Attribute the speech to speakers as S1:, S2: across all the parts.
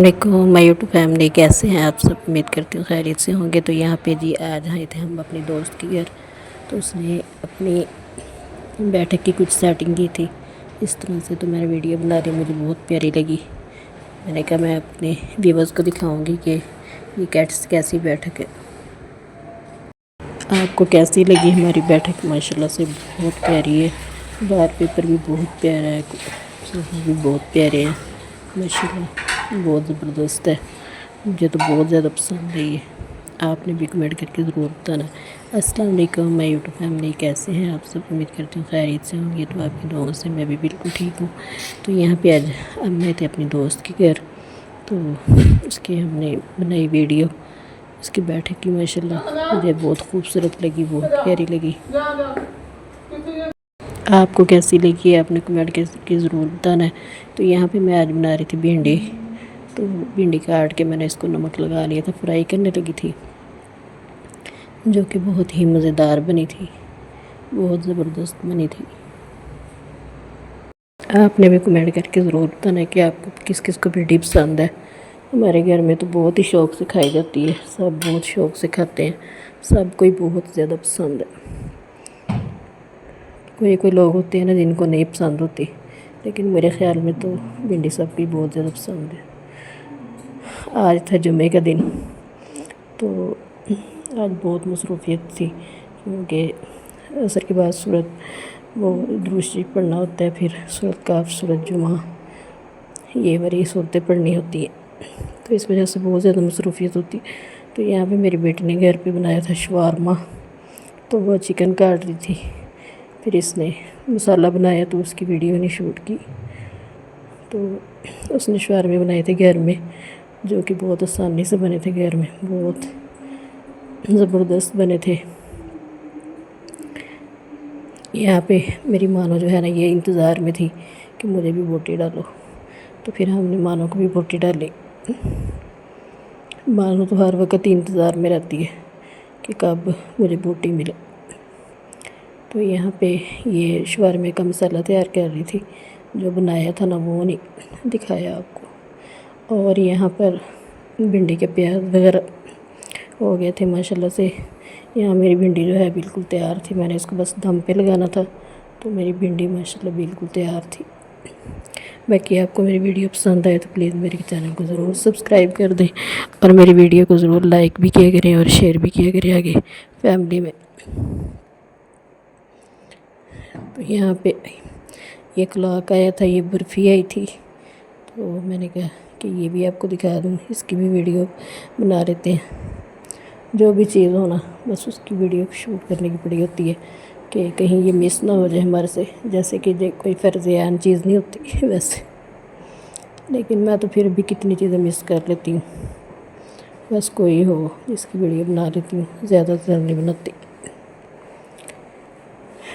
S1: वालेकुम my YouTube family, कैसे हैं आप सब। उम्मीद करती हूँ खैरियत से होंगे। तो यहाँ पे जी आज आए थे हम अपने दोस्त के घर। तो उसने अपनी बैठक की कुछ सेटिंग की थी इस तरह से। तो मैंने वीडियो बना रही, मुझे बहुत प्यारी लगी। मैंने कहा मैं अपने व्यूवर्स को दिखाऊंगी कि ये कैसी बैठक है। आपको कैसी लगी हमारी बैठक। माशाल्लाह से बहुत प्यारी है। बाहर पेपर भी बहुत प्यारा है, सोफे भी बहुत प्यारे हैं। माशाल्लाह बहुत ज़बरदस्त है। मुझे तो बहुत ज़्यादा पसंद है ये। आपने भी कमेंट करके ज़रूर बताना। अस्सलाम वालेकुम माय यूट्यूब फैमिली, कैसे हैं आप सब। उम्मीद करती हूँ खैरियत से होंगे। तो आपकी दुआओं से मैं भी बिल्कुल ठीक हूँ। तो यहाँ पे आज हम गए थे अपनी दोस्त के घर। तो उसकी हमने बनाई वीडियो उसकी बैठक की। माशाल्लाह मुझे बहुत खूबसूरत लगी, बहुत प्यारी लगी। आपको कैसी लगी आपने कमेंट करके ज़रूर बताना है। तो यहाँ पे मैं आज बना रही थी भिंडी। तो भिंडी काट के मैंने इसको नमक लगा लिया था, फ्राई करने लगी थी, जो कि बहुत ही मज़ेदार बनी थी, बहुत ज़बरदस्त बनी थी। आपने भी कमेंट करके ज़रूर बताना है कि आपको किस किस को भिंडी पसंद है। हमारे घर में तो बहुत ही शौक़ से खाई जाती है, सब बहुत शौक़ से खाते हैं, सबको ही बहुत ज़्यादा पसंद है। कोई कोई लोग होते हैं ना जिनको नहीं पसंद होती, लेकिन मेरे ख़्याल में तो भिंडी सबकी बहुत ज़्यादा पसंद है। आज था जुमे का दिन, तो आज बहुत मसरूफियत थी, क्योंकि असर के बाद सूरत वो दुरूद शरीफ पढ़ना होता है, फिर सूरत काफ, सूरत जुमा, ये वाली सूरतें पढ़नी होती है। तो इस वजह से बहुत ज़्यादा मसरूफियत होती है। तो यहाँ पे मेरी बेटी ने घर पे बनाया था शवारमा। तो वो चिकन काट रही थी, फिर इसने मसाला बनाया तो उसकी वीडियो नहीं शूट की। तो उसने शवारमे बनाए थे घर में, जो कि बहुत आसानी से बने थे घर में, बहुत ज़बरदस्त बने थे। यहाँ पे मेरी मानो जो है ना, ये इंतज़ार में थी कि मुझे भी बोटी डालो। तो फिर हमने मानो को भी बोटी डाली। मानो तो हर वक्त इंतज़ार में रहती है कि कब मुझे बोटी मिले। तो यहाँ पे ये शवारमे का मसाला तैयार कर रही थी, जो बनाया था ना वो नहीं दिखाया आपको। और यहाँ पर भिंडी के प्याज वगैरह हो गए थे माशाल्लाह से। यहाँ मेरी भिंडी जो है बिल्कुल तैयार थी, मैंने इसको बस दम पे लगाना था। तो मेरी भिंडी माशाल्लाह बिल्कुल तैयार थी। बाकी आपको मेरी वीडियो पसंद आए तो प्लीज़ मेरे चैनल को ज़रूर सब्सक्राइब कर दें, और मेरी वीडियो को ज़रूर लाइक भी किया करें और शेयर भी किया करें आगे फैमिली में। तो यहाँ पे ये क्लॉक आया था, ये बर्फ़ी आई थी, तो मैंने कहा कि ये भी आपको दिखा दूँ, इसकी भी वीडियो बना लेते हैं। जो भी चीज़ हो ना, बस उसकी वीडियो शूट करने की पड़ी होती है कि कहीं ये मिस ना हो जाए हमारे से। जैसे कि कोई फ़र्ज़-ए-आइन चीज़ नहीं होती वैसे, लेकिन मैं तो फिर भी कितनी चीज़ें मिस कर लेती हूँ। बस कोई हो इसकी वीडियो बना लेती हूँ, ज़्यादातर नहीं बनाती।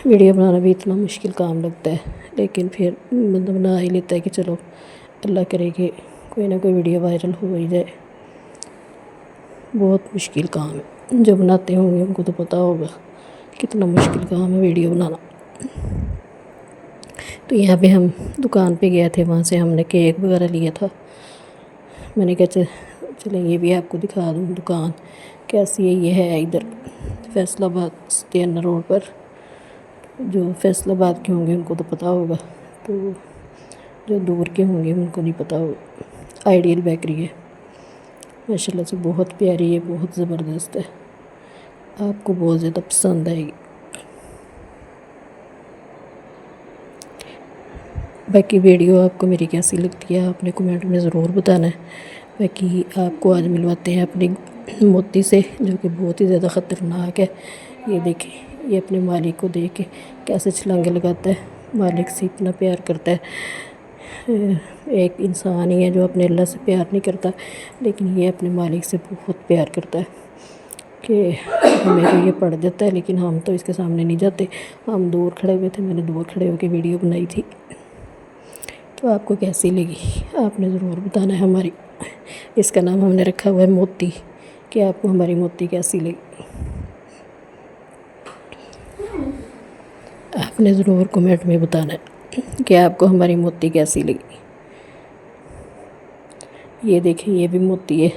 S1: वीडियो बनाना भी इतना मुश्किल काम लगता है, लेकिन फिर बंदा बना ही लेता है कि चलो अल्लाह करे कि कोई ना कोई वीडियो वायरल हो ही जाए। बहुत मुश्किल काम है, जो बनाते होंगे उनको तो पता होगा कितना मुश्किल काम है वीडियो बनाना। तो यहाँ पे हम दुकान पे गए थे, वहाँ से हमने केक वगैरह लिया था। मैंने कहा चलें ये भी आपको दिखा दूँ दुकान कैसी है। ये है इधर फैसलाबाद स्टेन रोड पर। जो फैसलाबाद के होंगे उनको तो पता होगा, तो जो दूर के होंगे उनको नहीं पता होगा। आइडियल बेकरी है, माशाल्लाह से बहुत प्यारी है, बहुत ज़बरदस्त है, आपको बहुत ज़्यादा पसंद आएगी। बाकी वीडियो आपको मेरी कैसी लगती है आपने कमेंट में ज़रूर बताना है। बाकी आपको आज मिलवाते हैं अपनी मोती से, जो कि बहुत ही ज़्यादा ख़तरनाक है। ये देखिए, ये अपने मालिक को देख के कैसे छलांगे लगाता है, मालिक से इतना प्यार करता है। एक इंसान ही है जो अपने अल्लाह से प्यार नहीं करता, लेकिन ये अपने मालिक से बहुत प्यार करता है कि हमें तो ये पड़ जाता है, लेकिन हम तो इसके सामने नहीं जाते। हम दूर खड़े हुए थे, मैंने दूर खड़े होकर वीडियो बनाई थी। तो आपको कैसी लगी आपने ज़रूर बताना है। हमारी इसका नाम हमने रखा हुआ है मोती, कि आपको हमारी मोती कैसी लगी आपने ज़रूर कमेंट में बताना है कि आपको हमारी मोती कैसी लगी। ये देखिए ये भी मोती है।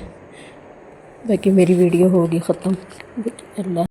S1: बाकी मेरी वीडियो होगी ख़त्म। अल्लाह।